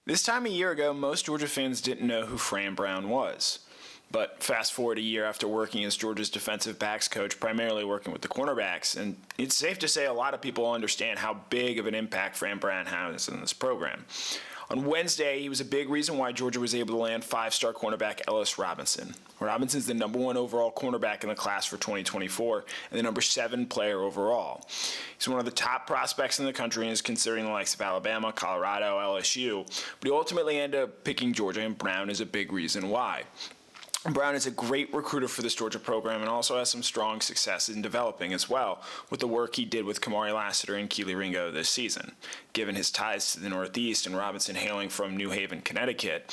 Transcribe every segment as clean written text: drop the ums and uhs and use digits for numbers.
This time a year ago, most Georgia fans didn't know who Fran Brown was. But fast forward a year after working as Georgia's defensive backs coach, primarily working with the cornerbacks, and it's safe to say a lot of people understand how big of an impact Fran Brown has in this program. On Wednesday, he was a big reason why Georgia was able to land five-star cornerback Ellis Robinson. Robinson's the #1 overall cornerback in the class for 2024 and the #7 player overall. He's one of the top prospects in the country and is considering the likes of Alabama, Colorado, LSU, but he ultimately ended up picking Georgia, and Brown is a big reason why. Brown is a great recruiter for this Georgia program and also has some strong success in developing as well with the work he did with Kamari Lassiter and Keely Ringo this season. Given his ties to the Northeast and Robinson hailing from New Haven, Connecticut,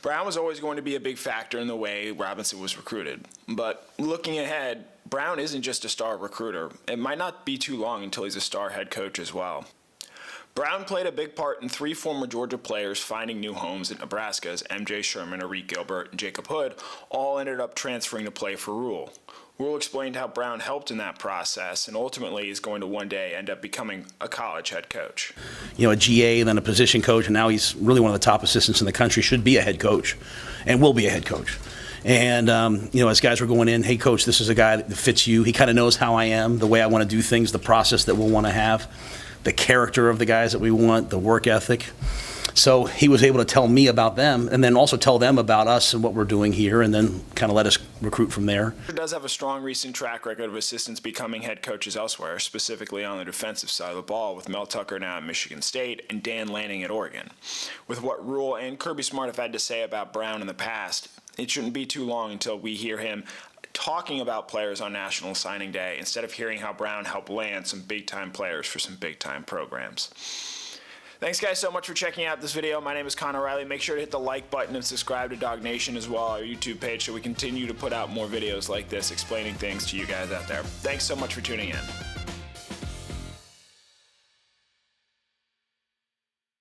Brown was always going to be a big factor in the way Robinson was recruited. But looking ahead, Brown isn't just a star recruiter. It might not be too long until he's a star head coach as well. Brown played a big part in 3 former Georgia players finding new homes in Nebraska as MJ Sherman, Arik Gilbert, and Jacob Hood all ended up transferring to play for Rhule. Rhule explained how Brown helped in that process and ultimately is going to one day end up becoming a college head coach. A GA, then a position coach, and now he's really one of the top assistants in the country, should be a head coach and will be a head coach. And, as guys were going in, hey, coach, this is a guy that fits you. He kind of knows how I am, the way I want to do things, the process that we'll want to have, the character of the guys that we want, the work ethic. So he was able to tell me about them and then also tell them about us and what we're doing here and then kind of let us recruit from there. He does have a strong recent track record of assistants becoming head coaches elsewhere, specifically on the defensive side of the ball, with Mel Tucker now at Michigan State and Dan Lanning at Oregon. With what Rhule and Kirby Smart have had to say about Brown in the past, it shouldn't be too long until we hear him talking about players on National Signing Day instead of hearing how Brown helped land some big-time players for some big-time programs. Thanks, guys, so much for checking out this video. My name is Connor Riley. Make sure to hit the like button and subscribe to DawgNation as well, our YouTube page, so we continue to put out more videos like this explaining things to you guys out there. Thanks so much for tuning in.